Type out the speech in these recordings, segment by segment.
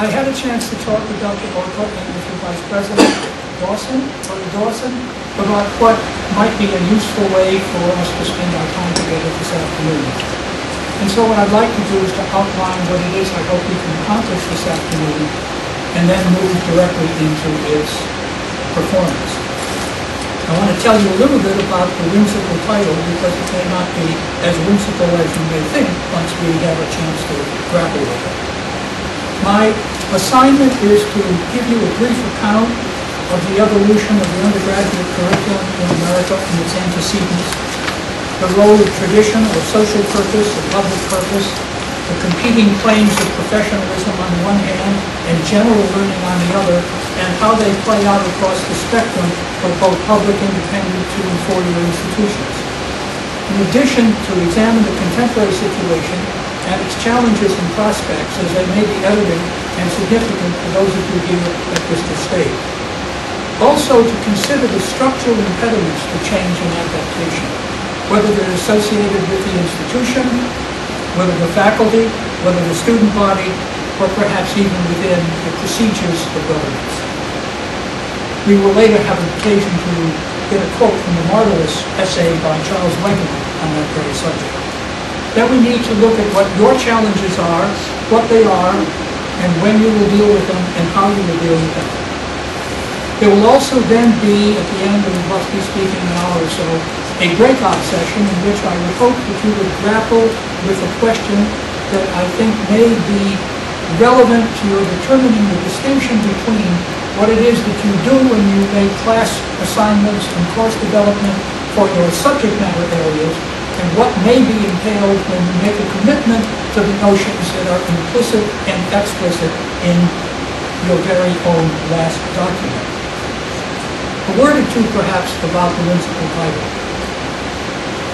I had a chance to talk with Dr. Rocco and with the Vice President Dawson, about what might be a useful way for us to spend our time together this afternoon. And so what I'd like to do is to outline what it is I hope we can accomplish this afternoon, and then move directly into its performance. I want to tell you a little bit about the whimsical title, because it may not be as whimsical as you may think once we have a chance to grapple with it. My assignment is to give you a brief account of the evolution of the undergraduate curriculum in America and its antecedents, the role of tradition or social purpose or public purpose, the competing claims of professionalism on the one hand and general learning on the other, and how they play out across the spectrum of both public, independent, and four-year institutions. In addition, to examine the contemporary situation and its challenges and prospects as they may be evident and significant for those of you here at Worcester State. Also, to consider the structural impediments to change and adaptation, whether they're associated with the institution, whether the faculty, whether the student body, or perhaps even within the procedures of governance. We will later have an occasion to get a quote from the marvelous essay by Charles Wegman on that very subject. Then we need to look at what your challenges are, what they are, and when you will deal with them, and how you will deal with them. There will also then be, at the end of roughly speaking an hour or so, a breakout session in which I would hope that you would grapple with a question that I think may be relevant to your determining the distinction between what it is that you do when you make class assignments and course development for your subject matter areas, and what may be entailed when you make a commitment to the notions that are implicit and explicit in your very own last document. A word or two perhaps about the whimsical title.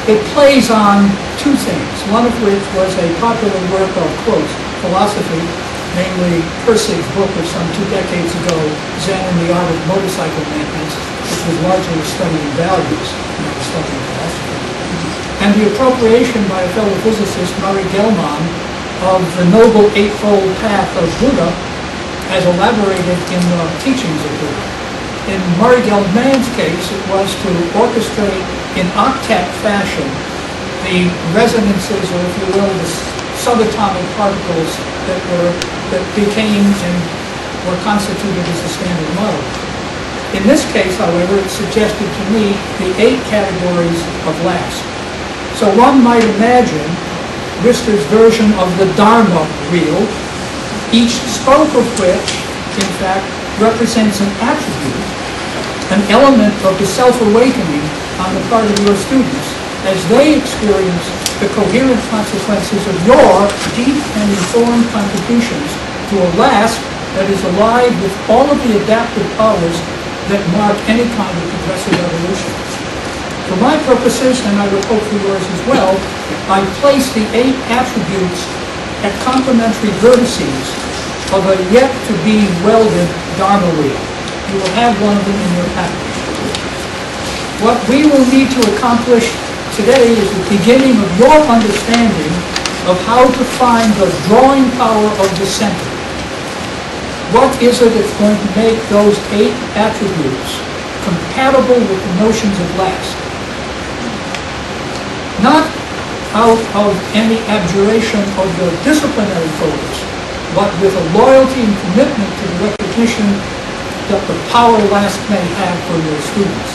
It plays on two things, one of which was a popular work of, quote, philosophy, namely Percy's book of some 2 decades ago, Zen and the Art of Motorcycle Maintenance, which was largely a study in values, not a study in philosophy. And the appropriation by a fellow physicist, Murray Gell-Mann, of the Noble Eightfold Path of Buddha as elaborated in the teachings of Buddha. In Murray Gell-Mann's case, it was to orchestrate in octet fashion the resonances, or if you will, the subatomic particles that became and were constituted as the standard model. In this case, however, it suggested to me the 8 categories of last. So one might imagine Worcester's version of the Dharma wheel, each spoke of which, in fact, represents an attribute, an element of the self-awakening on the part of your students as they experience the coherent consequences of your deep and informed contributions to a last that is alive with all of the adaptive powers that mark any kind of progressive evolution. For my purposes, and I would hope for yours as well, I place the 8 attributes at complementary vertices of a yet-to-be welded Dharma wheel. You will have one of them in your package. What we will need to accomplish today is the beginning of your understanding of how to find the drawing power of the center. What is it that's going to make those 8 attributes compatible with the notions of last? Not out of any abjuration of your disciplinary focus, but with a loyalty and commitment to the recognition that the power last may have for your students.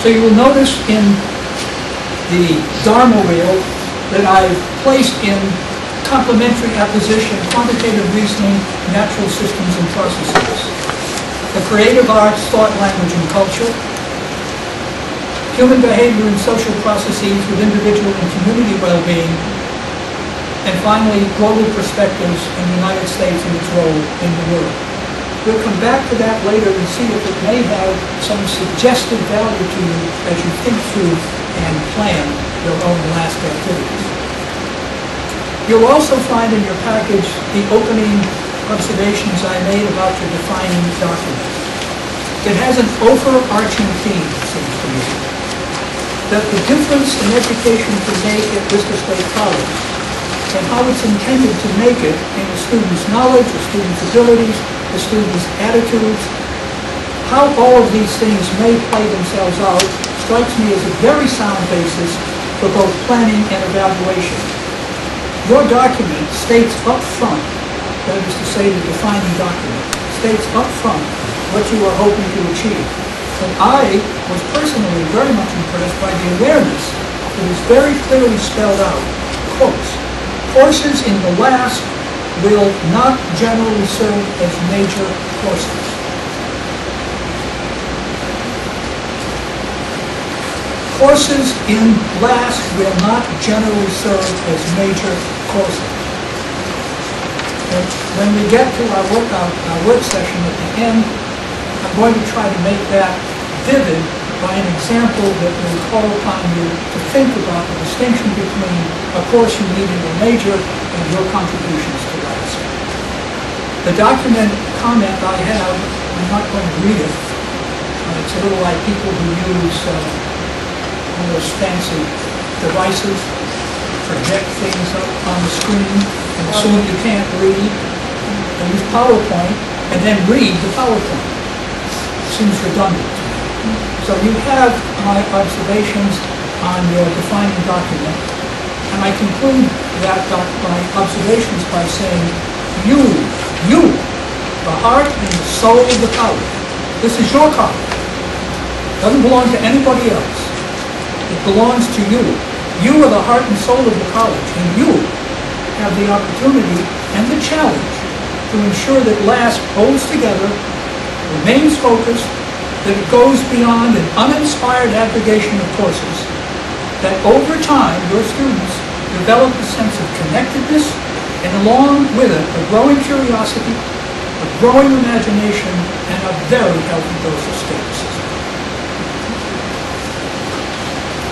So you will notice in the Dharma wheel that I've placed in complementary apposition, quantitative reasoning, natural systems and processes, the creative arts, thought, language, and culture, human behavior and social processes with individual and community well-being, and finally, global perspectives in the United States and its role in the world. We'll come back to that later and see if it may have some suggestive value to you as you think through and plan your own last activities. You'll also find in your package the opening observations I made about your defining document. It has an overarching theme, it seems to me, that the difference in education can make at Worcester State College and how it's intended to make it in the student's knowledge, the student's abilities, the student's attitudes. How all of these things may play themselves out strikes me as a very sound basis for both planning and evaluation. Your document states up front, that is to say the defining document, states up front what you are hoping to achieve. And I was personally very much impressed by the awareness that is very clearly spelled out. Quotes, courses in the last will not generally serve as major courses. Courses in last will not generally serve as major courses. And when we get to our work session at the end, I'm going to try to make that vivid by an example that will call upon you to think about the distinction between a course you need in a major and your contributions to last. The document comment I have, I'm not going to read it. It's a little like people who use all those fancy devices, project things up on the screen, and assume you can't read. They use PowerPoint and then read the PowerPoint. Seems redundant to me. So you have my observations on your defining document, and I conclude that my observations by saying, you, the heart and the soul of the college. This is your college. It doesn't belong to anybody else. It belongs to you. You are the heart and soul of the college, and you have the opportunity and the challenge to ensure that LASP holds together, remains focused, that it goes beyond an uninspired aggregation of courses, that over time your students develop a sense of connectedness, and along with it a growing curiosity, a growing imagination, and a very healthy dose of skepticism.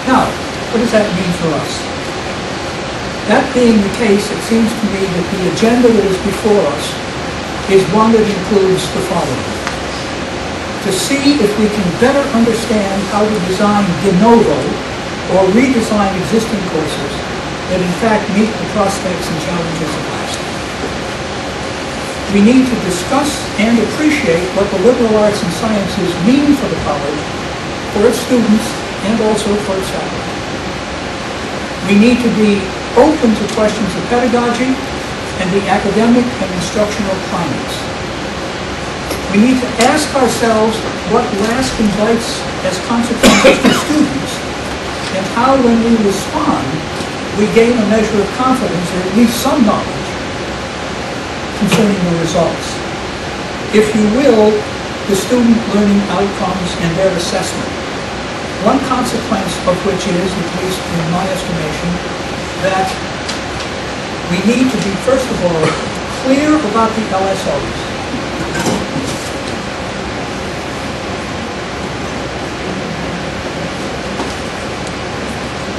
Now, what does that mean for us? That being the case, it seems to me that the agenda that is before us is one that includes the following. To see if we can better understand how to design de novo or redesign existing courses that in fact meet the prospects and challenges of LASP. We need to discuss and appreciate what the liberal arts and sciences mean for the college, for its students, and also for its faculty. We need to be open to questions of pedagogy and the academic and instructional climates. We need to ask ourselves what LASP invites as consequences to students, and how, when we respond, we gain a measure of confidence, or at least some knowledge, concerning the results. If you will, the student learning outcomes and their assessment. One consequence of which is, at least in my estimation, that we need to be, first of all, clear about the LSOs.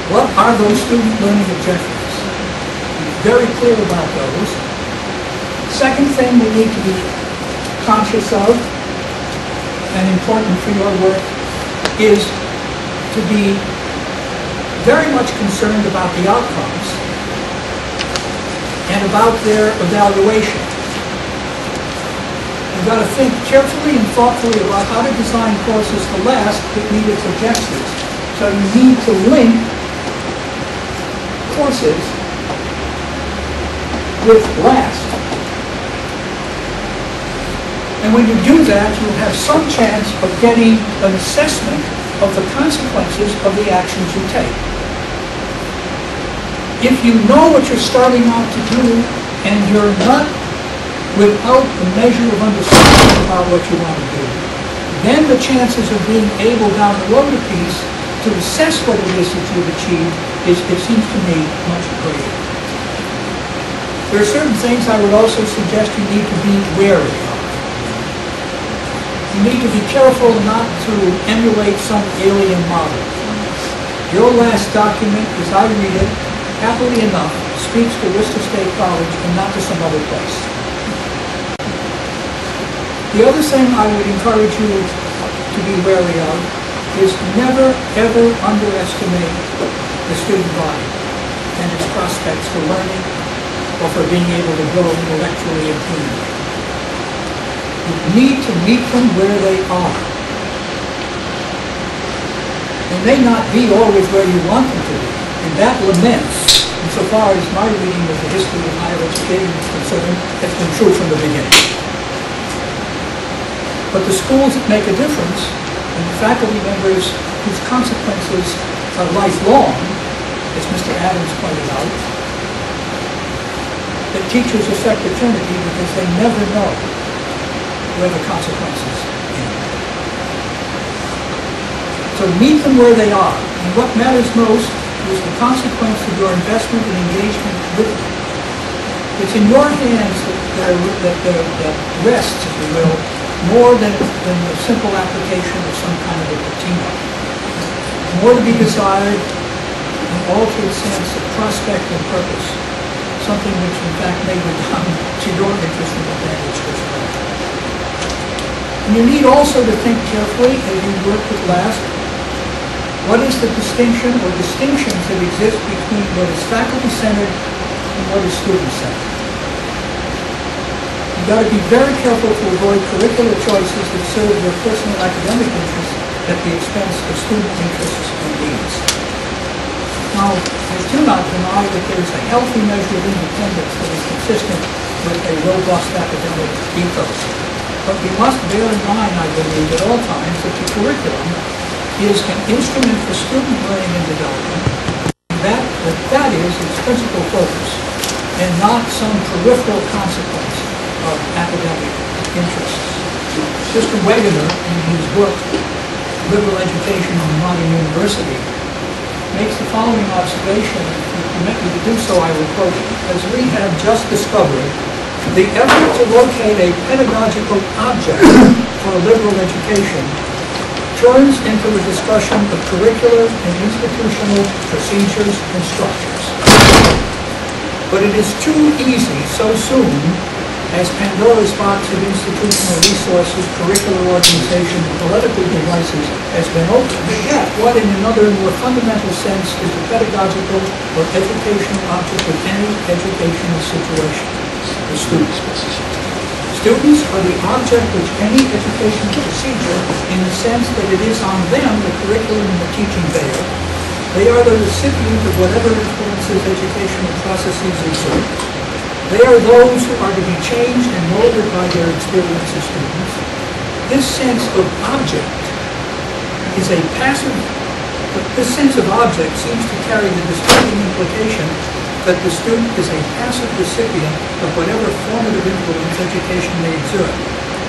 What are those student learning objectives? Be very clear about those. Second thing we need to be conscious of, and important for your work, is to be very much concerned about the outcomes and about their evaluation. You've got to think carefully and thoughtfully about how to design courses to last that meet its objectives. So you need to link courses with last. And when you do that, you'll have some chance of getting an assessment of the consequences of the actions you take. If you know what you're starting out to do, and you're not without a measure of understanding about what you want to do, then the chances of being able down the road a piece to assess what it is that you've achieved is, it seems to me, much greater. There are certain things I would also suggest you need to be wary of. You need to be careful not to emulate some alien model. Your last document, as I read it, happily enough, speaks to Worcester State College and not to some other place. The other thing I would encourage you to be wary of is never, ever underestimate the student body and its prospects for learning or for being able to grow intellectually and humanly. You need to meet them where they are. They may not be always where you want them to be, and that laments, insofar as my reading of the history of higher education is concerned, it's been true from the beginning. But the schools that make a difference, and the faculty members whose consequences are lifelong, as Mr. Adams pointed out, that teachers affect eternity because they never know where the consequences end. So meet them where they are, and what matters most is the consequence of your investment and engagement with them. It's in your hands that rests, if you will, more than the simple application of some kind of a patina. More to be desired, an altered sense of prospect and purpose, something which in fact may redound to your interest and advantage as well. And you need also to think carefully as you work with LASP, what is the distinction or distinctions that exist between what is faculty-centered and what is student-centered. You've got to be very careful to avoid curricular choices that serve your personal academic interests at the expense of student interests and needs. Now, I do not deny that there is a healthy measure of independence that is consistent with a robust academic ethos. But we must bear in mind, I believe, at all times that the curriculum is an instrument for student learning and development, that is its principal focus, and not some peripheral consequence of academic interests. Mr. Wegener, in his book, Liberal Education in the Modern University, makes the following observation. If you permit me to do so, I will quote it. As we have just discovered, the effort to locate a pedagogical object for a liberal education turns into a discussion of curricular and institutional procedures and structures. But it is too easy so soon as Pandora's box of institutional resources, curricular organization, and political devices has been opened to get what in another more fundamental sense is the pedagogical or educational object of any educational situation, the students. Students are the object of any educational procedure in the sense that it is on them the curriculum and the teaching bear. They are the recipient of whatever influences educational processes exert. They are those who are to be changed and molded by their experience as students. This sense of object is a passive, but this sense of object seems to carry the disturbing implication that the student is a passive recipient of whatever formative influence education may exert,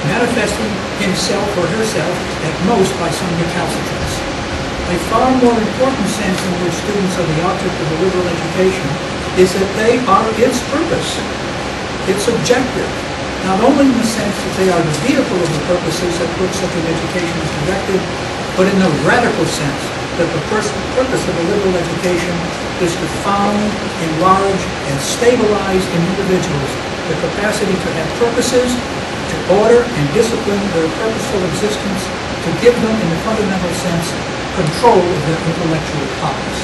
manifesting himself or herself at most by some recalcitrance. A far more important sense in which students are the object of a liberal education is that they are its purpose, its objective, not only in the sense that they are the vehicle of the purposes at which such an education is directed, but in the radical sense that the purpose of a liberal education is to found, enlarge, and stabilize in individuals the capacity to have purposes, to order and discipline their purposeful existence, to give them, in the fundamental sense, control of their intellectual powers.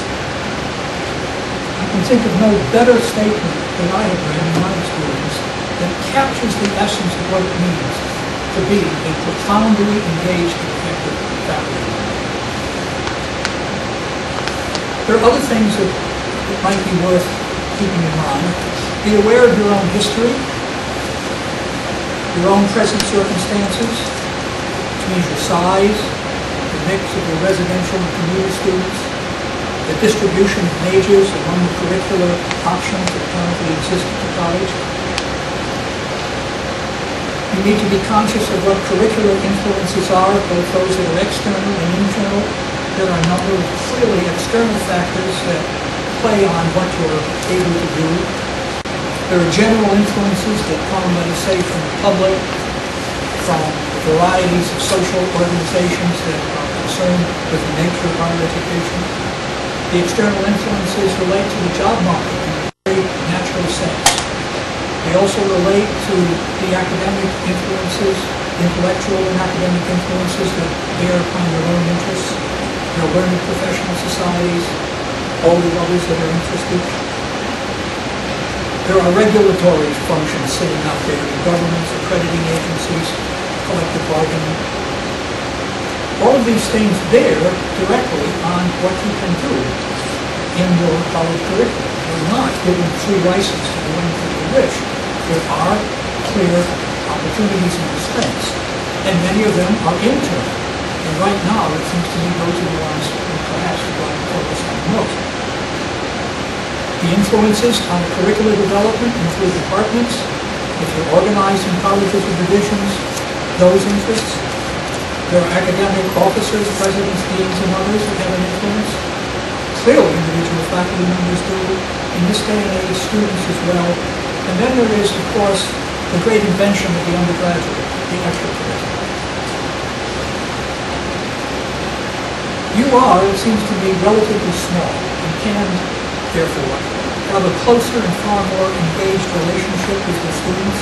I can think of no better statement that I have read in my experience that captures the essence of what it means to be a profoundly engaged and effective faculty member. There are other things that might be worth keeping in mind. Be aware of your own history, your own present circumstances, which means your size, the mix of your residential and community students, the distribution of majors among the curricular options that currently exist at the college. You need to be conscious of what curricular influences are, both those that are external and internal. There are a number of clearly external factors that play on what you're able to do. There are general influences that come, let us say, from the public, from varieties of social organizations that are concerned with the nature of higher education. The external influences relate to the job market in a very natural sense. They also relate to the academic influences, intellectual and academic influences that bear upon your own interests, your learning professional societies, all the others that are interested. There are regulatory functions sitting out there in governments, accrediting agencies, collective bargaining. All of these things bear directly on what you can do in your college curriculum. You're not given free license to do anything you wish. There are clear opportunities and restraints, and many of them are internal. And right now, it seems to me those are the ones who perhaps we're going to focus on most. The influences on the curricular development include departments. If you're organized in colleges or divisions, those interests. There are academic officers, presidents, deans, and others who have an influence. Clearly, individual faculty members do. In this day and age, students as well. And then there is, of course, the great invention of the undergraduate, the extracurricular. You are, it seems to me, relatively small and can, therefore, have a closer and far more engaged relationship with your students,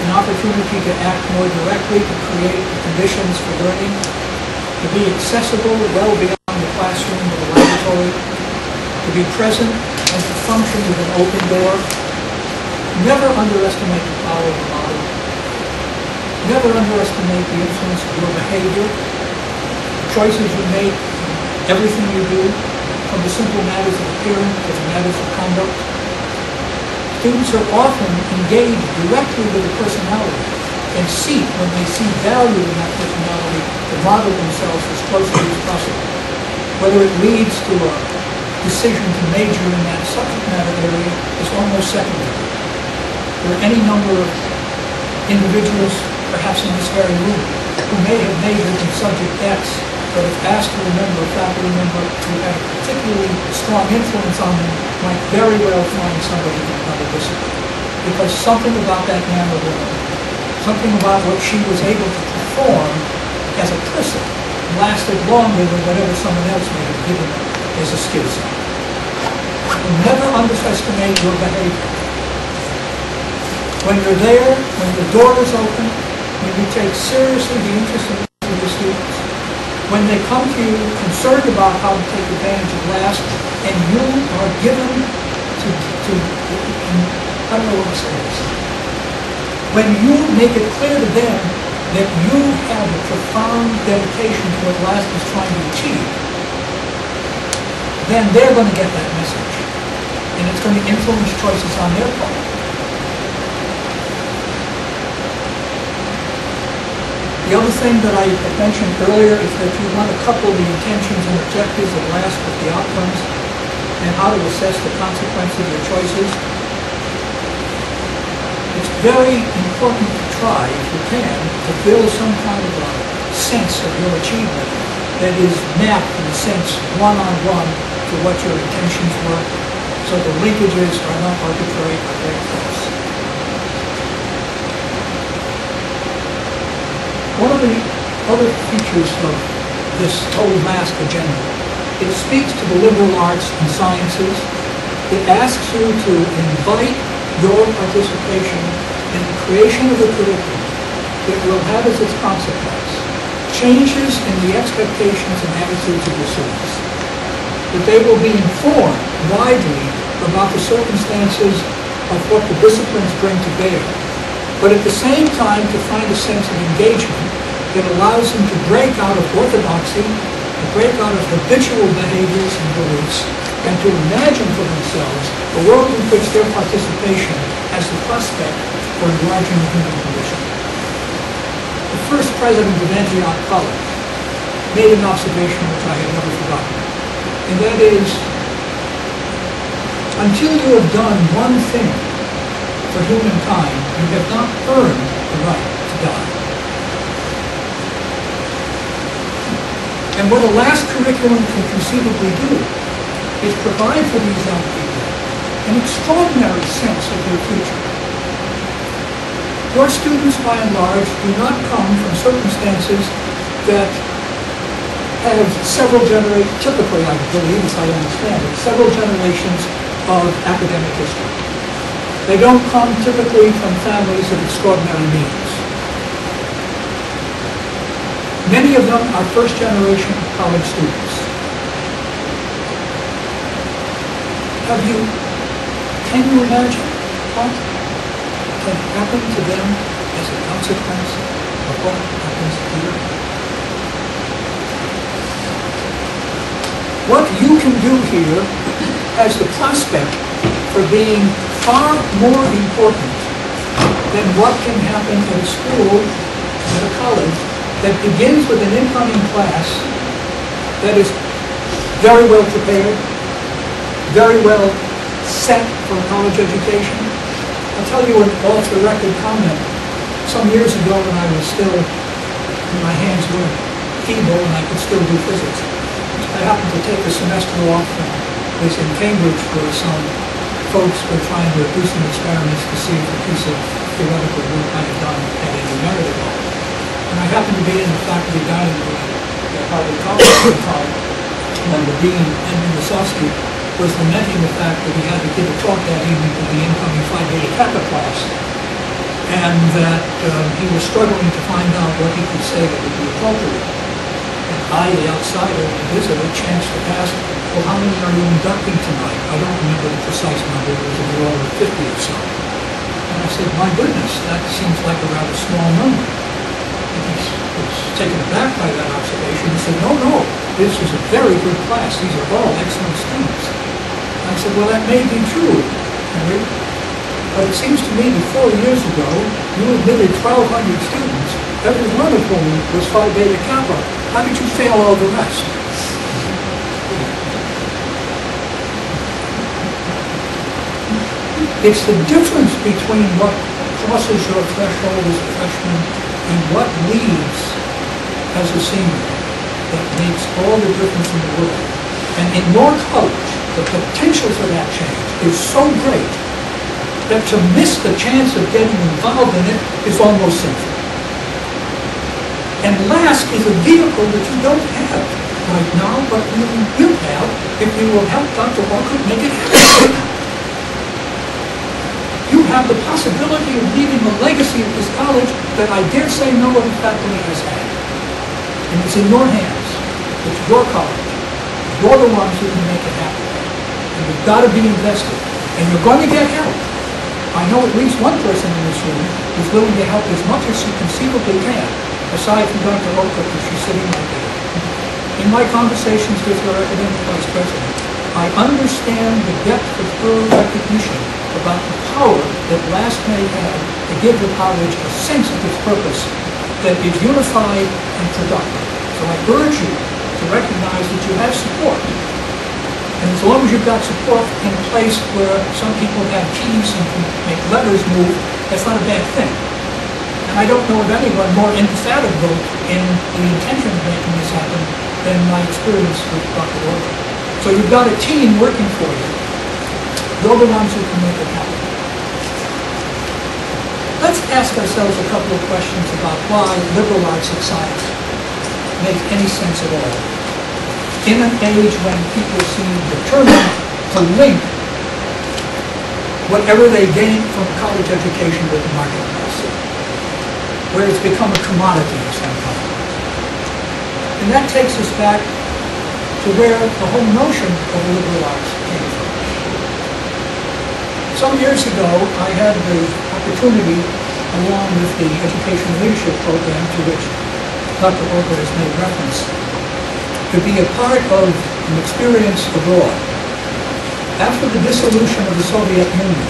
an opportunity to act more directly to create the conditions for learning, to be accessible well beyond the classroom or the laboratory, to be present and to function with an open door. Never underestimate the power of the model. Never underestimate the influence of your behavior, the choices you make, everything you do, from the simple matters of appearance to the matters of conduct. Students are often engaged directly with the personality and seek, when they see value in that personality, to model themselves as closely as possible. Whether it leads to a decision to major in that subject matter area is almost secondary. There are any number of individuals, perhaps in this very room, who may have majored in subject X, but if asked to remember a faculty member who had a particularly strong influence on them, might very well find somebody in another discipline. Because something about that man or woman, something about what she was able to perform as a person, lasted longer than whatever someone else may have given them as a skill set. Never underestimate your behavior. When you're there, when the door is open, when you take seriously the interest of your students, when they come to you concerned about how to take advantage of last, and you are given to I don't know what to say this. When you make it clear to them that you have a profound dedication to what last is trying to achieve, then they're going to get that message. And it's going to influence choices on their part. The other thing that I mentioned earlier is that you want to couple the intentions and objectives of last with the outcomes and how to assess the consequences of your choices. It's very important to try, if you can, to build some kind of a sense of your achievement that is mapped in a sense one-on-one to what your intentions were, so the linkages are not arbitrary or very close. One of the other features of this whole MASC agenda, it speaks to the liberal arts and sciences. It asks you to invite your participation in the creation of a curriculum that will have as its consequence changes in the expectations and attitudes of your students. That they will be informed widely about the circumstances of what the disciplines bring to bear, but at the same time to find a sense of engagement that allows them to break out of orthodoxy, to break out of habitual behaviors and beliefs, and to imagine for themselves a world in which their participation has the prospect for enlarging the human condition. The first president of Antioch College made an observation which I have never forgotten, and that is, until you have done one thing for humankind, you have not earned the right to die. And what a last curriculum can conceivably do is provide for these young people an extraordinary sense of their future. Your students, by and large, do not come from circumstances that have several generations, typically I believe, as I understand it, several generations of academic history. They don't come typically from families of extraordinary means. Many of them are first-generation college students. Can you imagine what can happen to them as a consequence of what happens here. What you can do here has the prospect for being far more important than what can happen at a school, at a college, that begins with an incoming class that is very well prepared, very well set for a college education. I'll tell you an off-the-record comment. Some years ago when I was still, my hands were feeble and I could still do physics, I happened to take a semester off and was in Cambridge where some folks were trying to do some experiments to see if a piece of theoretical work I had done had any merit at all. And I happened to be in the faculty dining room at Harvard College, and the dean, Henry Wasowski, was lamenting the fact that he had to give a talk that evening to the incoming Phi Beta Kappa class, and that he was struggling to find out what he could say that would be appropriate. And I, the outsider, the visitor, chanced to ask, well, how many are you inducting tonight? I don't remember the precise number, it was in the order of 50 or so. And I said, my goodness, that seems like a rather small number. And he was taken aback by that observation. He said, no, this is a very good class. These are all excellent students. And I said, well, that may be true, Henry, but it seems to me that 4 years ago, you admitted 1,200 students, every one of whom was Phi Beta Kappa. How did you fail all the rest? It's the difference between what crosses your threshold as a freshman and what leaves as a senior that makes all the difference in the world. And in your college, the potential for that change is so great that to miss the chance of getting involved in it is almost sinful. And LASK is a vehicle that you don't have right now, but you will have if you will help Dr. Rocco make it happen. You have the possibility of leaving a legacy of this college that I dare say no other faculty has had. And it's in your hands. It's your college. You're the ones who can make it happen. And you've got to be invested. And you're going to get help. I know at least one person in this room who's willing to help as much as she conceivably can, aside from Dr. Rocco, because she's sitting right there. In my conversations with your academic vice president, I understand the depth of her recognition about the power that LASK may have to give the college a sense of its purpose that is unified and productive. So I urge you to recognize that you have support. And as long as you've got support in a place where some people have keys and can make levers move, that's not a bad thing. And I don't know of anyone more indefatigable in the intention of making this happen than my experience with Dr. Rocco. So you've got a team working for you. You're the ones who can make it happen. Let's ask ourselves a couple of questions about why liberal arts and science make any sense at all. In an age when people seem determined to link whatever they gain from college education with the marketplace, where it's become a commodity of some kind. And that takes us back to where the whole notion of liberal arts came from. Some years ago, I had the opportunity, along with the Education Leadership Program to which Dr. Rocco has made reference, to be a part of an experience abroad. After the dissolution of the Soviet Union,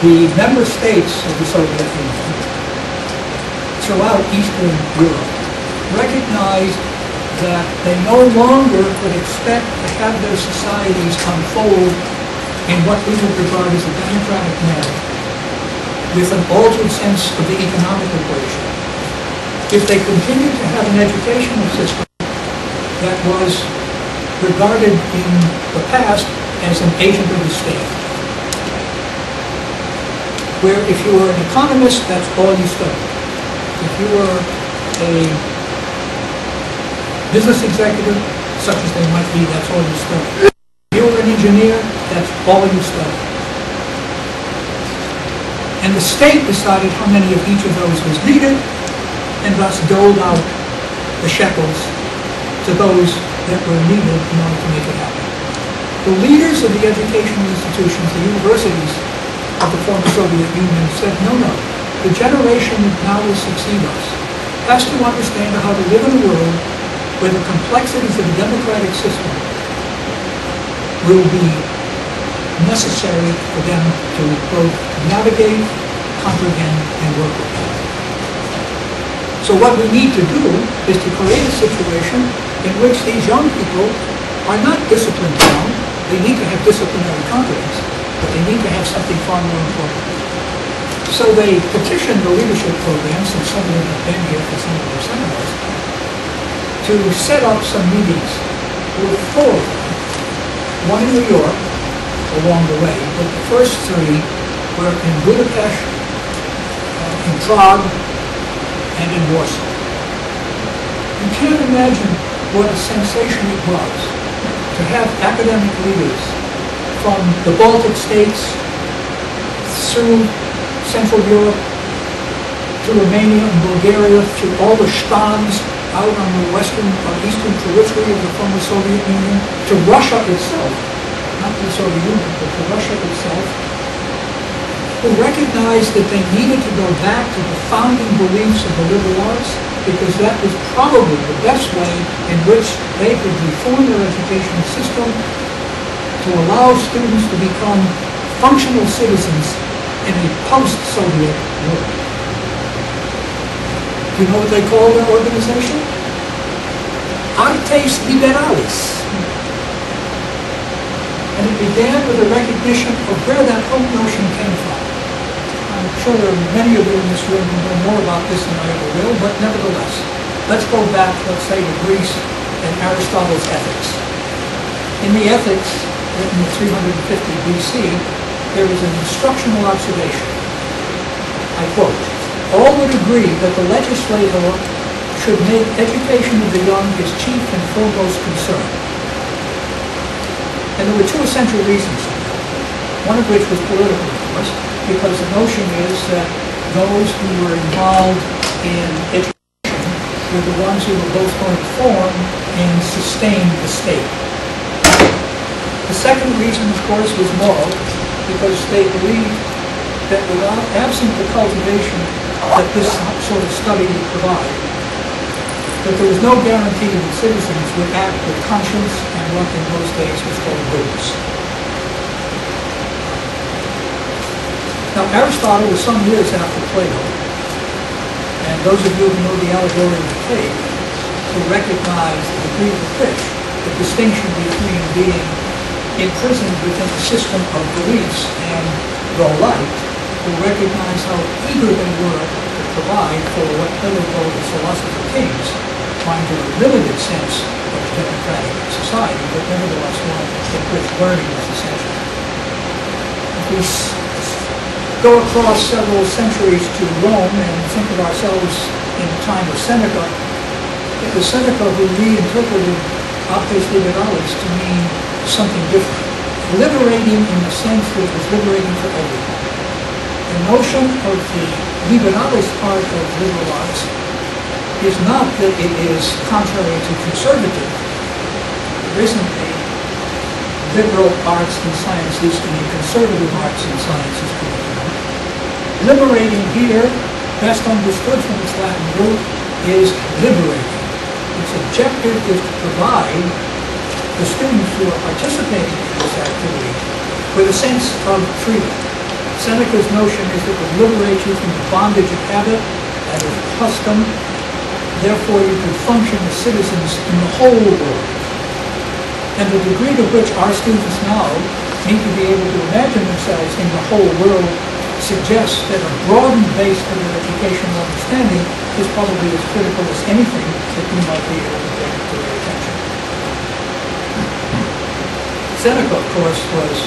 the member states of the Soviet Union throughout Eastern Europe recognized that they no longer could expect to have their societies unfold in what we would regard as a democratic manner, with an altered sense of the economic equation, if they continued to have an educational system that was regarded in the past as an agent of the state, where if you were an economist, that's all you studied. If you were a business executive, such as they might be, that's all you studied. If you were an engineer, that's all you studied. And the state decided how many of each of those was needed, and thus doled out the shekels to those that were needed in order to make it happen. The leaders of the educational institutions, the universities, of the former Soviet Union said, no, no, the generation that now will succeed us has to understand how to live in a world where the complexities of a democratic system will be necessary for them to both navigate, comprehend, and work with. So what we need to do is to create a situation in which these young people are not disciplined down. They need to have disciplinary competence, but they need to have something far more important. So they petitioned the leadership program, since some of them have been here for some of their seminars, to set up some meetings with 4 of them, one in New York along the way, but the first 3 were in Budapest, in Prague, and in Warsaw. You can't imagine what a sensation it was to have academic leaders from the Baltic states through Central Europe to Romania and Bulgaria, to all the stans out on the western or eastern periphery of the former Soviet Union, to Russia itself, not the Soviet Union, but to Russia itself, who recognized that they needed to go back to the founding beliefs of the liberal arts, because that was probably the best way in which they could reform their educational system to allow students to become functional citizens in a post-Soviet world. Do you know what they call their organization? Artes Liberales. And it began with a recognition of where that whole notion came from. I'm sure there are many of you in this room who know more about this than I ever will, but nevertheless, let's go back, let's say, to Greece and Aristotle's Ethics. In the Ethics, written in 350 BC, there is an instructional observation. I quote, "All would agree that the legislator should make education of the young his chief and foremost concern." And there were 2 essential reasons for that, one of which was political, of course, because the notion is that those who were involved in education were the ones who were both going to form and sustain the state. The second reason, of course, was moral, because they believed that absent the cultivation that this sort of study would provide, that there was no guarantee that citizens would act with conscience and what in those days was called goodness. Now, Aristotle was some years after Plato, and those of you who know the allegory of the cave will recognize the degree to which the distinction between being imprisoned within a system of beliefs and the light, will recognize how eager they were to provide for what Plato called the philosopher kings, trying to a limited sense of democratic society, but nevertheless one in which learning was essential. If we go across several centuries to Rome and think of ourselves in the time of Seneca, it was Seneca who reinterpreted Artes Liberales to mean something different. Liberating in the sense that it was liberating for everyone. The notion of the liberales part of liberal arts is not that it is contrary to conservative. There isn't a liberal arts and sciences and a conservative arts and sciences curriculum. Liberating here, best understood from its Latin root, is liberating. Its objective is to provide the students who are participating in this activity with a sense of freedom. Seneca's notion is that it would liberate you from the bondage of habit and of custom. Therefore, you can function as citizens in the whole world. And the degree to which our students now need to be able to imagine themselves in the whole world suggests that a broadened base for their educational understanding is probably as critical as anything that we might be able to bring to their attention. Seneca, of course, was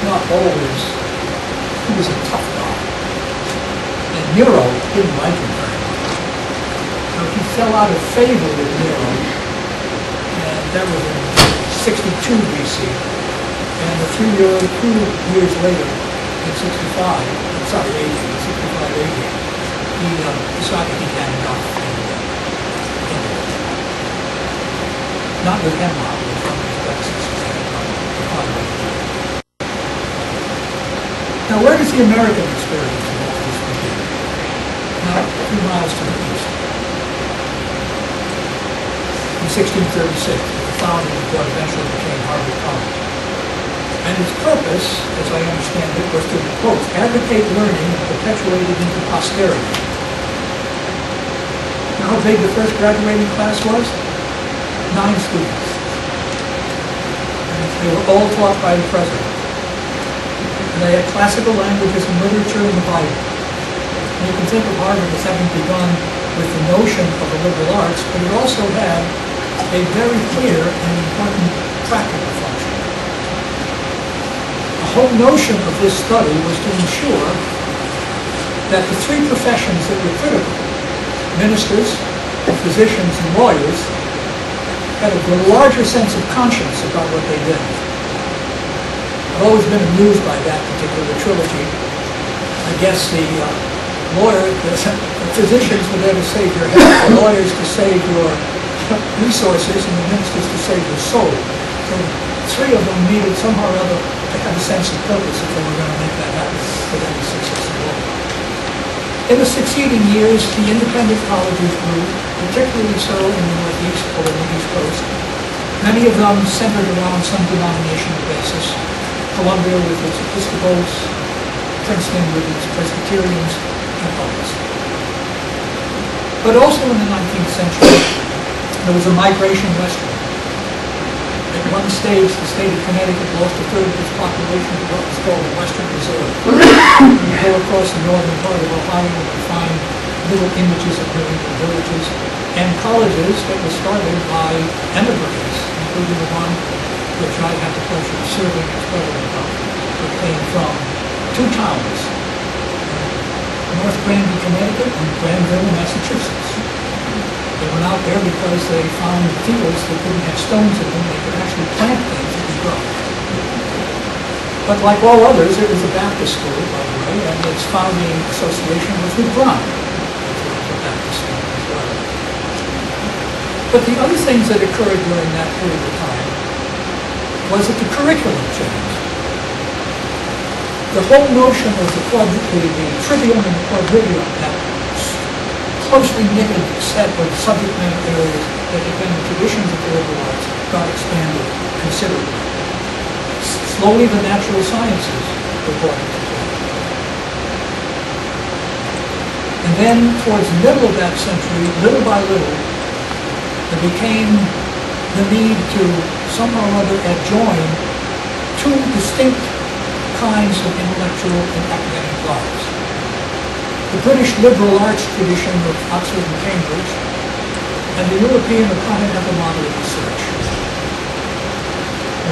not always, he was a tough guy. And Nero didn't like him very much. So he fell out of favor with Nero, and that was in 62 BC. And 2 years later, in 65 AD, he decided he had enough and not with Hemlock, but with his predecessors. Now, where does the American experience of all this begin? Now, a few miles to the east. In 1636, the founding of what eventually became Harvard College. And its purpose, as I understand it, was to, quote, advocate learning and perpetuate it into posterity. Now, how big the first graduating class was? 9 students. And they were all taught by the president. And they had classical languages and literature in the Bible. And you can think of Harvard as having begun with the notion of the liberal arts, but it also had a very clear and important practical function. The whole notion of this study was to ensure that the 3 professions that were critical, ministers, physicians, and lawyers, had a larger sense of conscience about what they did. I've always been amused by that particular trilogy. I guess the physicians were there to save your health, the lawyers to save your resources, and the ministers to save your soul. So 3 of them needed somehow or other to have a sense of purpose if they were going to make that happen for them to be successful. In the succeeding years, the independent colleges grew, particularly so in the Northeast or in the East Coast. Many of them centered around some denominational basis. Columbia with its Episcopals, Princeton with its Presbyterians, and others. But also in the 19th century, there was a migration westward. At one stage, the state of Connecticut lost a third of its population to what was called the Western Reserve. You go across the northern part of Ohio and you find little images of New England villages and colleges that were started by emigres, including the one which I had the pleasure of serving as president of, that came from 2 towns, North Granby, Connecticut, and Granville, Massachusetts. They went out there because they found fields that didn't have stones in them. They could actually plant things that could grow. But like all others, it was a Baptist school, by the way, and its founding association was with Brown, which was a Baptist school as well. But the other things that occurred during that period of time was that the curriculum changed. The whole notion of the trivium and the quadrivium, that closely knitted set of subject matter areas that had been the traditions of the liberal arts, got expanded considerably. Slowly, the natural sciences were brought into play. And then, towards the middle of that century, little by little, there became the need to somehow or other adjoin 2 distinct kinds of intellectual and academic lives. The British liberal arts tradition of Oxford and Cambridge, and the European or continental model of research.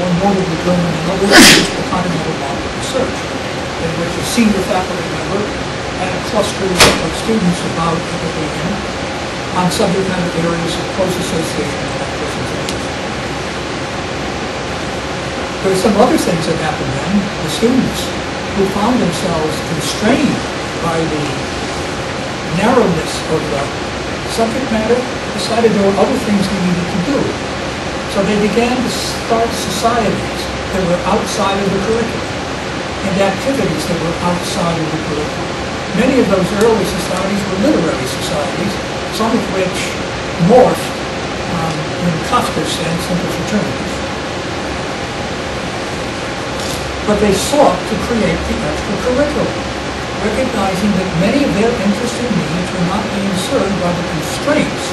More notably German and others, the continental model of research, in which a senior faculty member and a cluster of students about typically him on subject matter areas of close association with that person's interest. There were some other things that happened then. The students who found themselves constrained by the narrowness of the subject matter decided there were other things they needed to do. So they began to start societies that were outside of the curriculum and activities that were outside of the curriculum. Many of those early societies were literary societies, some of which morphed, in Kafka's sense, into fraternities. But they sought to create the extra curriculum, recognizing that many of their interests and needs were not being served by the constraints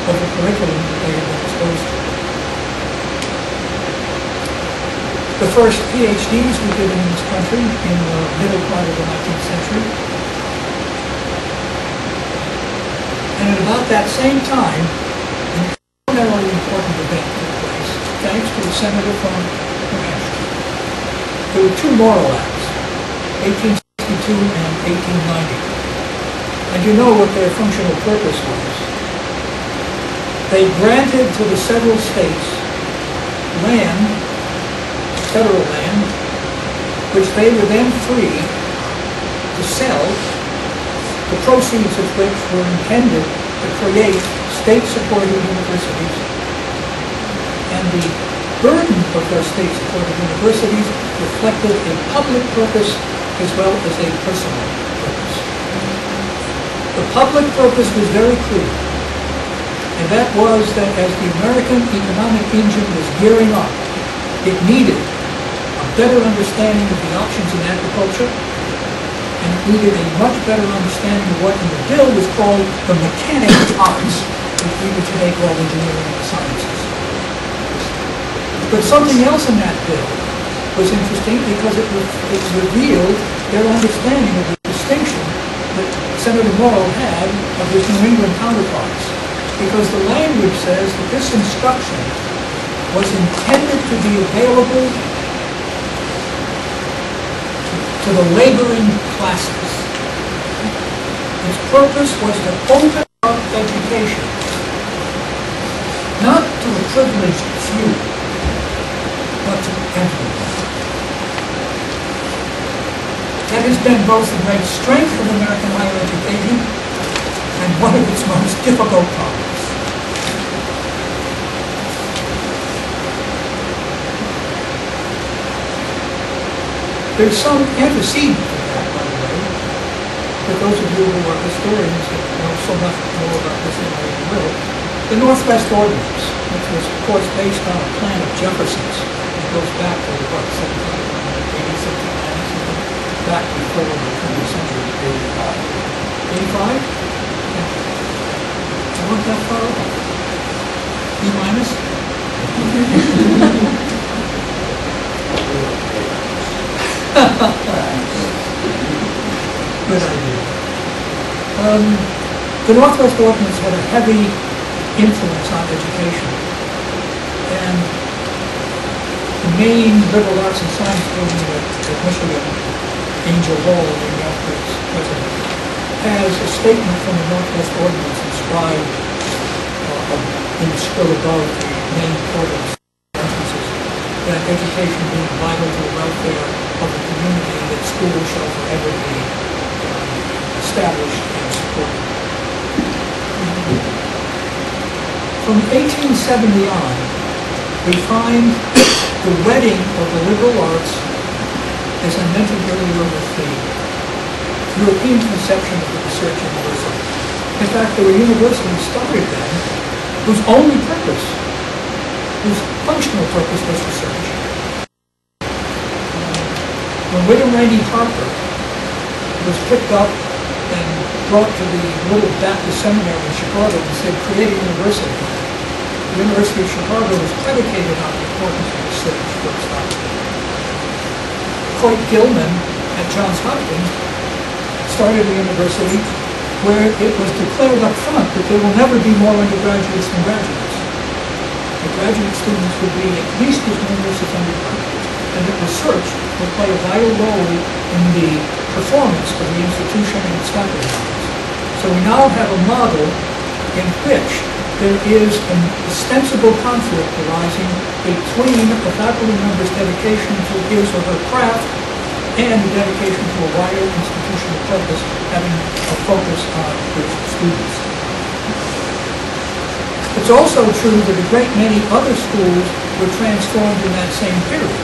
of the curriculum that they had been exposed to. The first PhDs were given in this country in the middle part of the 19th century. And at about that same time, an extraordinarily important event took place, thanks to a senator from New Hampshire. There were 2 Morrill Acts, 1862 and 1890. And you know what their functional purpose was. They granted to the several states land, federal land, which they were then free to sell, the proceeds of which were intended to create state-supported universities, and the burden of those state-supported universities reflected a public purpose as well as a personal purpose. The public purpose was very clear, and that was that as the American economic engine was gearing up, it needed a better understanding of the options in agriculture, and it needed a much better understanding of what in the bill was called the mechanic arts, which we would today call engineering and sciences. But something else in that bill was interesting because it revealed their understanding of the distinction that Senator Morrill had of his New England counterparts. Because the language says that this instruction was intended to be available to the laboring classes. Its purpose was to open up education, not to a privileged few, but to everyone. That has been both the great strength of American higher education and one of its most difficult problems. There's some antecedent to that, by the way, for those of you who are historians that know so much more about this than I will. The Northwest Ordinance, which was, of course, based on a plan of Jefferson's. It goes back to, what, 1780, something back before the 20th century. 85? Yeah. I wasn't that far off. B minus? Good idea. The Northwest Ordinance had a heavy influence on education, and the main liberal arts and science building at Michigan, Angel Hall, named after its president, has a statement from the Northwest Ordinance inscribed in the script above the main portals entrances, that education being vital to the welfare of the community, that schools shall forever be established and supported. From 1870 on, we find the wedding of the liberal arts, as I mentioned earlier, with the European conception of the research university. In fact, there were universities started then whose only purpose, whose functional purpose was research. When William Randy Harper was picked up and brought to the Little Baptist Seminary in Chicago and said, create a university, the University of Chicago was predicated on the importance of research, for example. Coit Gilman at Johns Hopkins started a university where it was declared up front that there will never be more undergraduates than graduates. The graduate students would be at least as numerous as undergraduates, and that research will play a vital role in the performance of the institution and its faculty. So we now have a model in which there is an ostensible conflict arising between a faculty member's dedication to his or her craft and the dedication to a wider institutional purpose, having a focus on its students. It's also true that a great many other schools were transformed in that same period.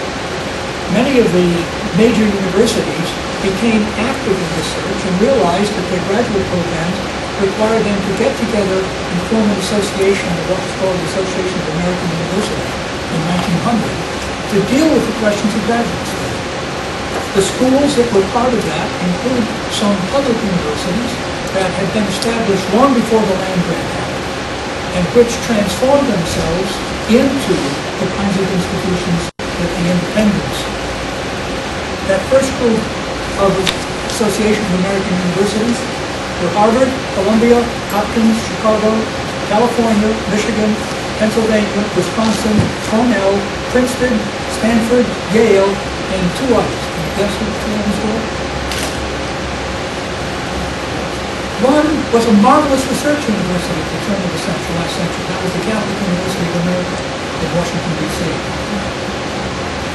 Many of the major universities became active in research and realized that their graduate programs required them to get together and form an association, what was called the Association of American Universities in 1900, to deal with the questions of graduate study. The schools that were part of that include some public universities that had been established long before the land grant happened, and which transformed themselves into the kinds of institutions that the independents. That first group of Association of American Universities were Harvard, Columbia, Hopkins, Chicago, California, Michigan, Pennsylvania, Wisconsin, Cornell, Princeton, Stanford, Yale, and two others. Can you guess what two others were? One was a marvelous research university at the turn of the last century. That was the Catholic University of America in Washington, D.C.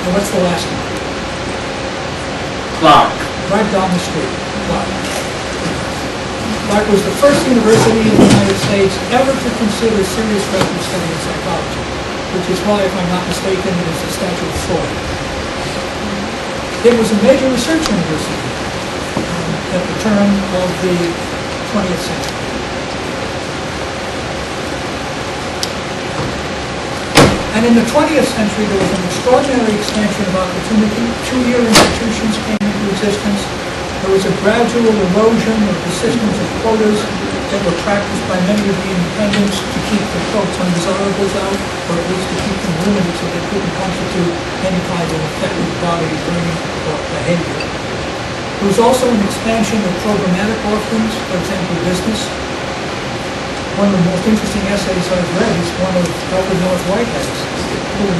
And what's the last one? Clark. Right down the street. Clark. Clark was the first university in the United States ever to consider serious graduate study in psychology, which is why, if I'm not mistaken, it is the statute of Freud. It was a major research university at the turn of the 20th century. And in the 20th century, there was an extraordinary expansion of opportunity. Two-year institutions came into existence. There was a gradual erosion of the systems of quotas that were practiced by many of the independents to keep the quotes undesirables out, or at least to keep them limited so they couldn't constitute any kind of effective body learning or behavior. There was also an expansion of programmatic offerings, for example, business. One of the most interesting essays I've read is one of Dr. North Whitehead's, who in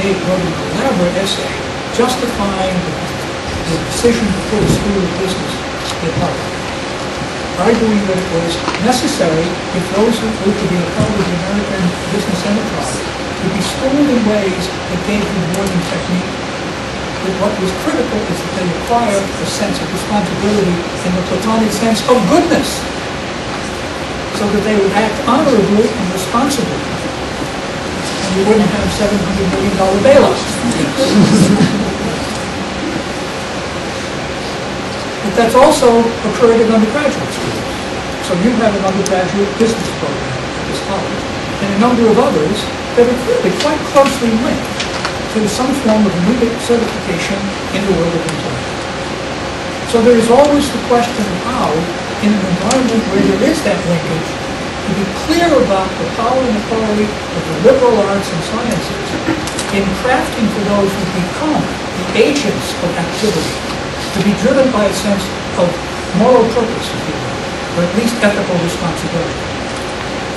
1928 wrote an elaborate essay justifying the decision to put a school of business in Harvard, arguing that it was necessary if those who were to be a part of the American business enterprise to be schooled in ways that gave them more than technique. That what was critical is that they acquire a sense of responsibility in the Platonic sense of goodness, so that they would act honorably and responsibly, and you wouldn't have $700 million bailouts. But that's also occurred in undergraduate schools. So you have an undergraduate business program at this college, and a number of others that are really quite closely linked to some form of immediate certification in the world of employment. So there is always the question of how, in an environment where there is that linkage, to be clear about the power and authority of the liberal arts and sciences in crafting for those who become the agents of activity, to be driven by a sense of moral purpose, if you will, or at least ethical responsibility,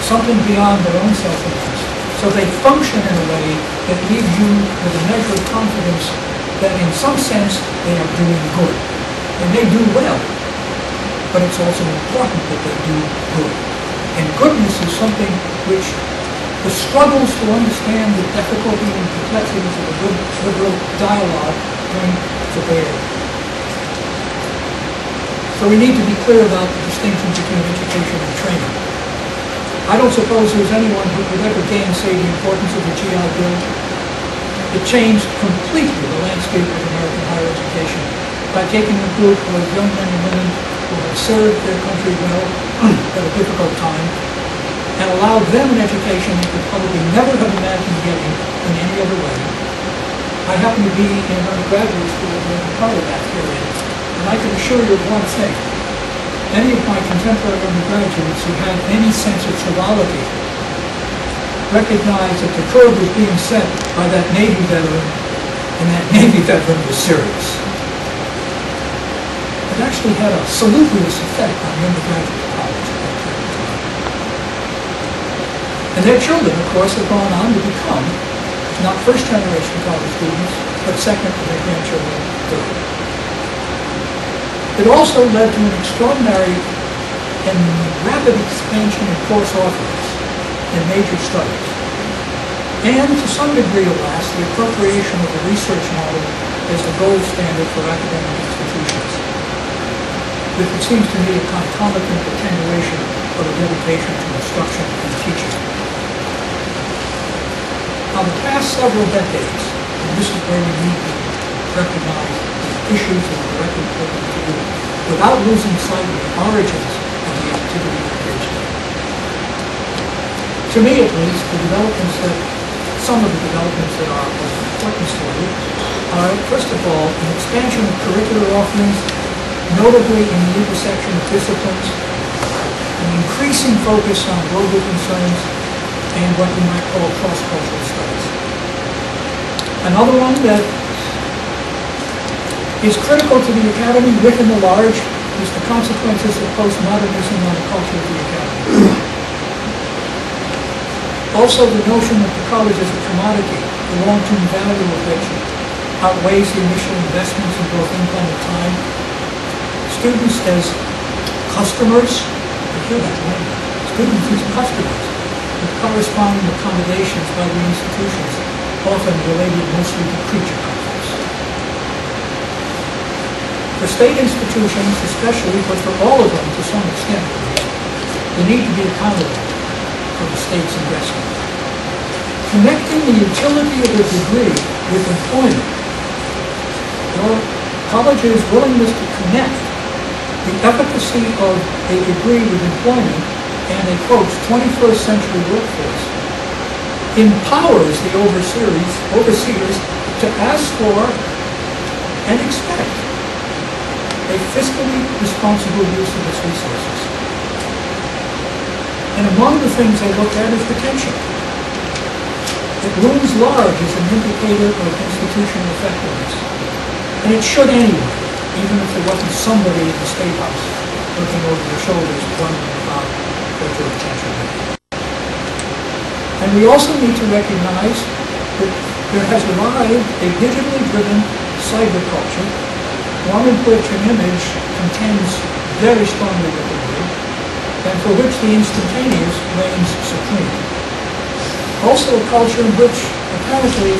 something beyond their own self-interest. So they function in a way that leaves you with a measure of confidence that in some sense they are doing good. They may do well, but it's also important that they do good. And goodness is something which the struggles to understand the difficulty and complexities of a good liberal dialogue bring to bear. So we need to be clear about the distinction between education and training. I don't suppose there's anyone who could ever gainsay the importance of the GI Bill. It changed completely the landscape of American higher education by taking a group of young men and women who had served their country well at a difficult time and allowed them an education they could probably never have imagined getting in any other way. I happened to be in undergraduate school during part of that period, and I can assure you of one thing. Any of my contemporary undergraduates who had any sense of frivolity recognized that the curve was being set by that Navy veteran, and that Navy veteran was serious. It actually had a salubrious effect on the undergraduate college at that period of time. And their children, of course, have gone on to become not first-generation college students, but second and their grandchildren, third. It also led to an extraordinary and rapid expansion in course offerings and major studies. And to some degree, alas, the appropriation of the research model as the gold standard for academic institutions, with it seems to me a concomitant attenuation of the dedication to instruction and teaching. Now, the past several decades, and this is where we need to recognize the issues that are directly pertinent to you, without losing sight of the origins of the activity engaged in. To me, at least, some of the developments that are of importance for you are, first of all, an expansion of curricular offerings, notably in the intersection of disciplines, an increasing focus on global concerns, and what you might call cross-cultural studies. Another one that is critical to the academy, writ large, is the consequences of postmodernism on the culture of the academy. Also, the notion that the college is a commodity, the long-term value of which outweighs the initial investments in both income and time. Students as customers, you hear that, right? Students as customers, with corresponding accommodations by the institutions, often related mostly to creature comforts. For state institutions especially, but for all of them to some extent, they need to be accountable for the state's investment. Connecting the utility of a degree with employment or colleges' willingness to connect the efficacy of a degree with employment and a, quote, 21st century workforce empowers the overseers to ask for and expect a fiscally responsible use of its resources. And among the things they look at is retention. It looms large as an indicator of institutional effectiveness. And it should anyway, even if there wasn't somebody in the State House looking over their shoulders wondering about what your retention would be. And we also need to recognize that there has arrived a digitally driven cyberculture, one in which an image contends very strongly with the word, and for which the instantaneous reigns supreme. Also a culture in which, apparently,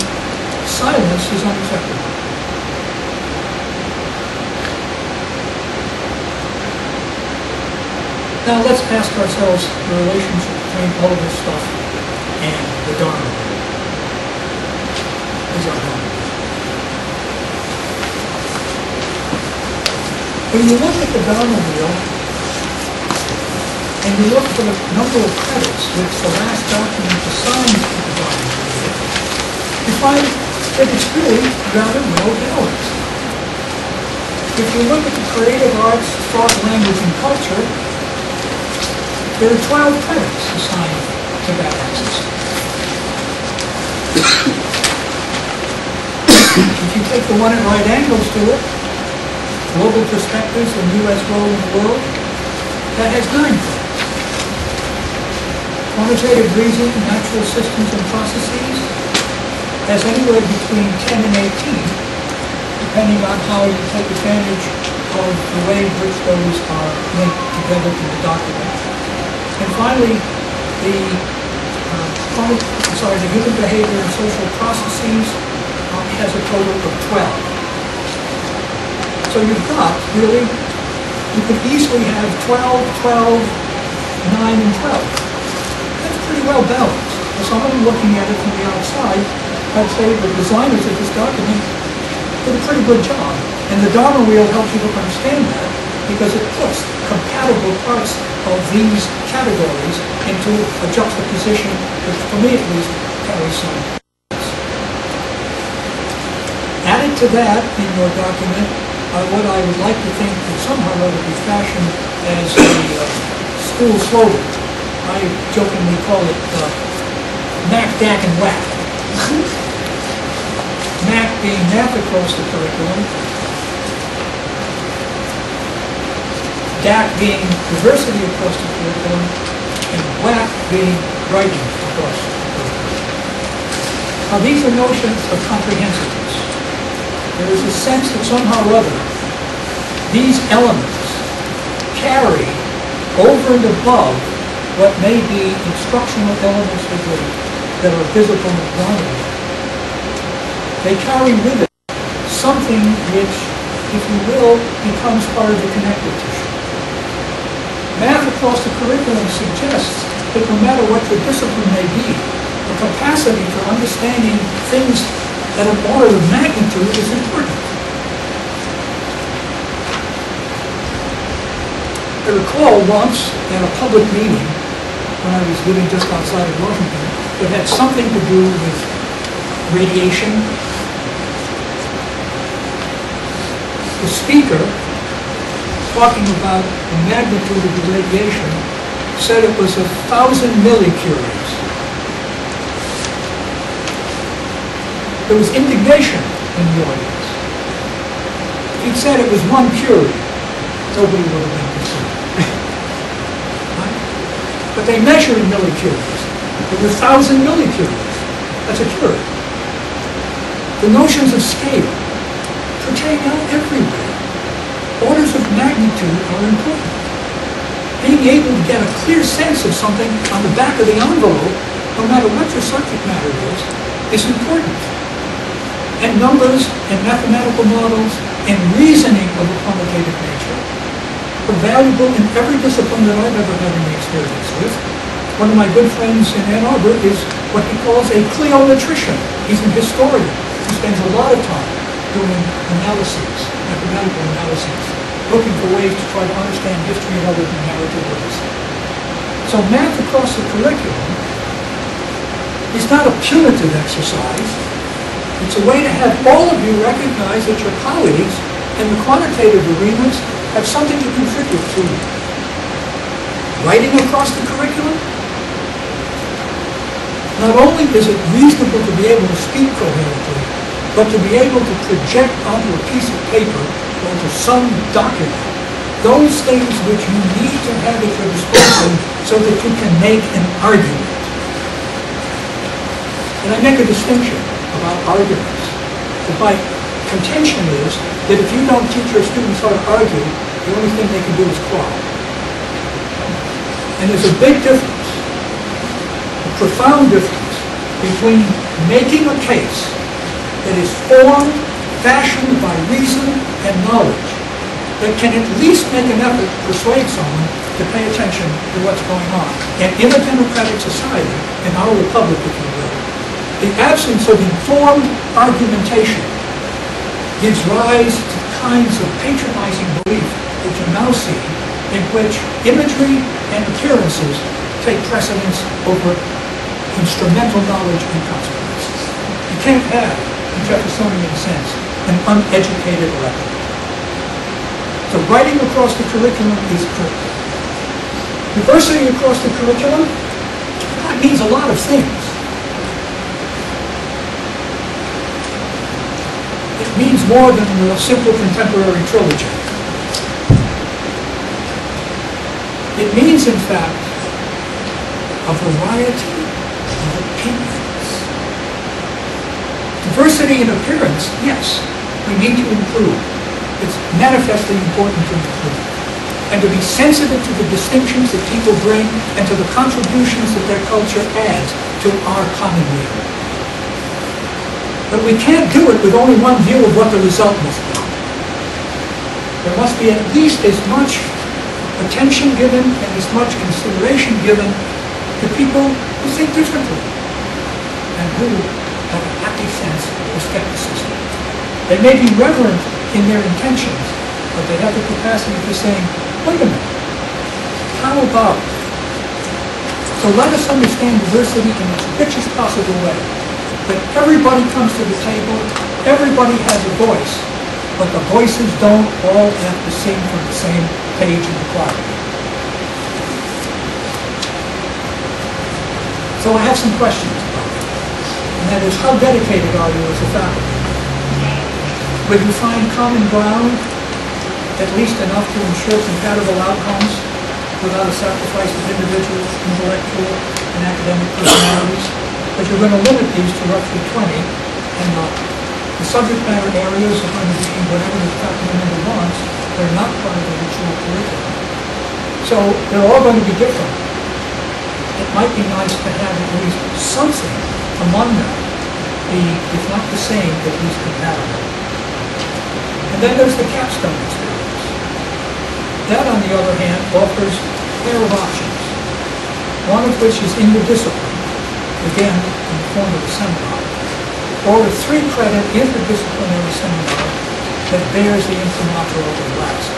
silence is unacceptable. Now let's ask ourselves the relationship between all of this stuff and the Dharma. Is our Dharma. When you look at the Dharma wheel, and you look for the number of credits which the last document assigns to the Dharma wheel, you find that it's really rather well balanced. If you look at the creative arts, thought, language, and culture, there are 12 credits assigned to that axis. If you take the one at right angles to it, global perspectives and U.S. role in the world, that has 9 credits. Quantitative reasoning, natural systems and processes has anywhere between 10 and 18, depending on how you take advantage of the way in which those are linked together in the document. And finally, the human behavior and social processes has a total of 12. So you've got, really, you could easily have 12, 12, 9, and 12. That's pretty well balanced. For someone looking at it from the outside, I'd say the designers of this document did a pretty good job. And the Dharma wheel helps you to understand that, because it puts compatible parts of these categories into a juxtaposition which, for me at least, carries some. Added to that in your document what I would like to think could somehow or other be fashioned as a school slogan. I jokingly call it Mac, DAC, and WAC. Mac being math across the curriculum, DAC being diversity across the curriculum, and WAC being writing across the curriculum. Now these are notions of comprehensiveness. There is a sense that somehow or other these elements carry over and above what may be instructional elements that are visible in the Dharma. They carry with it something which, if you will, becomes part of the connective tissue. Math across the curriculum suggests that no matter what your discipline may be, the capacity for understanding things at an order of magnitude is important. I recall once at a public meeting when I was living just outside of Washington that had something to do with radiation. The speaker, talking about the magnitude of the radiation, said it was 1,000 millicuries. There was indignation in the audience. If he'd said it was 1 curie, nobody would have been concerned. Right? But they measured in millicuries. There were 1,000 millicuries. That's a curie. The notions of scale pertain out everywhere. Orders of magnitude are important. Being able to get a clear sense of something on the back of the envelope, no matter what your subject matter is important. And numbers and mathematical models and reasoning of a quantitative nature are valuable in every discipline that I've ever had any experience with. One of my good friends in Ann Arbor is what he calls a cliometrician. He's an historian. He spends a lot of time doing analyses, mathematical analyses, looking for ways to try to understand history in other than narrative ways. So math across the curriculum is not a punitive exercise. It's a way to have all of you recognize that your colleagues in the quantitative arenas have something to contribute to you. Writing across the curriculum, not only is it reasonable to be able to speak coherently, but to be able to project onto a piece of paper or to some document those things which you need to have at your disposal so that you can make an argument. And I make a distinction about arguments. That my contention is that if you don't teach your students how to argue, the only thing they can do is quarrel. And there's a big difference, a profound difference, between making a case that is formed, fashioned by reason and knowledge, that can at least make an effort to persuade someone to pay attention to what's going on. And in a democratic society, in our republic, if you will, the absence of informed argumentation gives rise to kinds of patronizing belief that you now see, in which imagery and appearances take precedence over instrumental knowledge and consequences. You can't have, in Jeffersonian sense, an uneducated electorate. So writing across the curriculum is critical. Diversity across the curriculum, that means a lot of things. It means more than a simple contemporary trilogy. It means, in fact, a variety of opinions. Diversity in appearance, yes, we need to improve. It's manifestly important to improve. And to be sensitive to the distinctions that people bring and to the contributions that their culture adds to our common weal. But we can't do it with only one view of what the result must be. There must be at least as much attention given and as much consideration given to people who think differently and who have a happy sense of skepticism. They may be reverent in their intentions, but they have the capacity for saying, wait a minute, how about? So let us understand diversity in the richest possible way. That everybody comes to the table, everybody has a voice, but the voices don't all have to sing from the same page in the choir. So I have some questions about it, and that is, how dedicated are you as a faculty? Will you find common ground, at least enough to ensure compatible outcomes without a sacrifice of individual, intellectual, and academic personalities? But you're going to limit these to roughly 20, and the subject matter areas are going to be whatever the faculty member wants. They're not part of the original curriculum. So they're all going to be different. It might be nice to have at least something among them be, if not the same, at least compatible. And then there's the capstone experience. That, on the other hand, offers a pair of options, one of which is in the discipline, again, in the form of a seminar, or a 3-credit interdisciplinary seminar that bears the imprimatur of the last.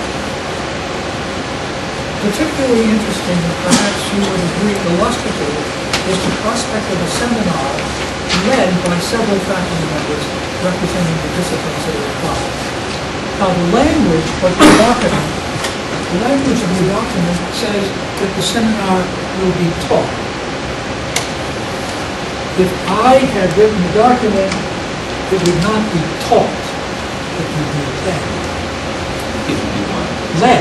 Particularly interesting, and perhaps you would agree illustrative, is the prospect of a seminar led by several faculty members representing the disciplines that are involved. Now, the language of the document says that the seminar will be taught. If I had written the document, it would not be taught, it would be led. It would be what? Led.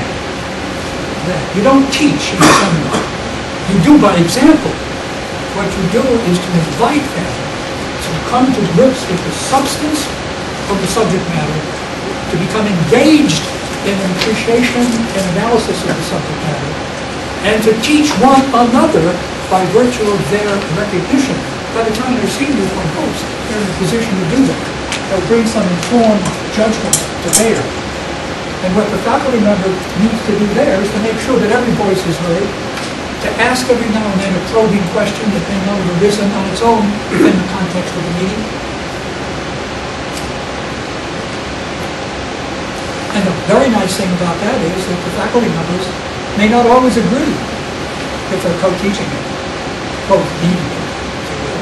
You don't teach in a seminar. You do by example. What you do is to invite them to come to grips with the substance of the subject matter, to become engaged in an appreciation and analysis of the subject matter, and to teach one another by virtue of their recognition. By the time they're senior from post, they're in a position to do that. They'll bring some informed judgment to bear. And what the faculty member needs to do there is to make sure that every voice is heard, to ask every now and then a probing question that may not have arisen on its own within the context of the meeting. very nice thing about that is that the faculty members may not always agree if they're co-teaching it, co-leading it, if you will.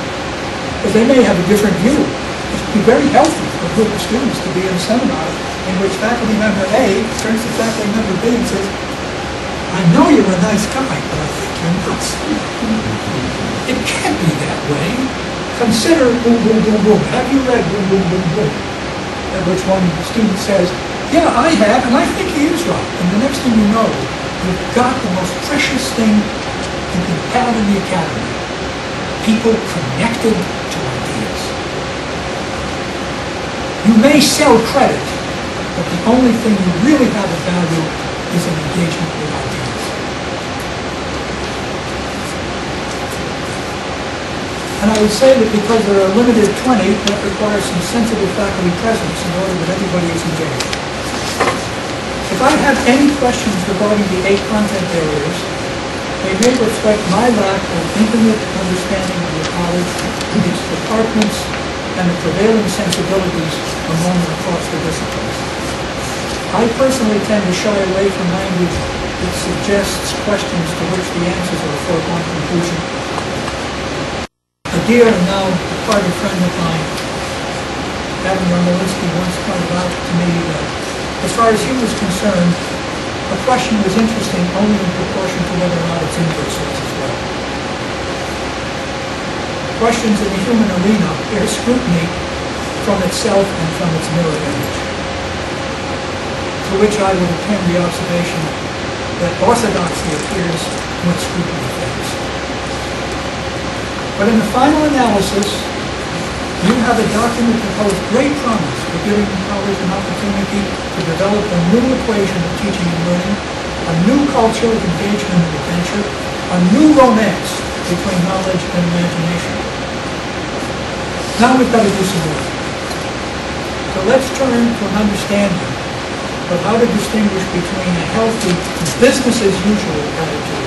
Because they may have a different view. It would be very healthy for a group of students to be in a seminar in which faculty member A turns to faculty member B and says, I know you're a nice guy, but I think you're nuts. It can't be that way. Consider boom, boom, boom, boom. Have you read boom, boom, boom, boom? At which one student says, yeah, I have, and I think he is right. And the next thing you know, you've got the most precious thing you can have in the academy. People connected to ideas. You may sell credit, but the only thing you really have of value is an engagement with ideas. And I would say that because there are a limited 20, that requires some sensitive faculty presence in order that everybody is engaged. If I have any questions regarding the 8 content areas, they may reflect my lack of intimate understanding of the college, its departments, and the prevailing sensibilities among and across the disciplines. I personally tend to shy away from language that suggests questions to which the answers are a foregone conclusion. A dear and now departed friend of mine, Adam Yarmolinsky, once pointed out to me that as far as he was concerned, a question was interesting only in proportion to whether or not its inverse was as well. Questions in the human arena bear scrutiny from itself and from its mirror image. To which I would append the observation that orthodoxy appears when scrutiny fails. But in the final analysis, you have a document that holds great promise for giving college an opportunity to develop a new equation of teaching and learning, a new culture of engagement and adventure, a new romance between knowledge and imagination. Now we've got to do some work. So let's turn to an understanding of how to distinguish between a healthy business as usual attitude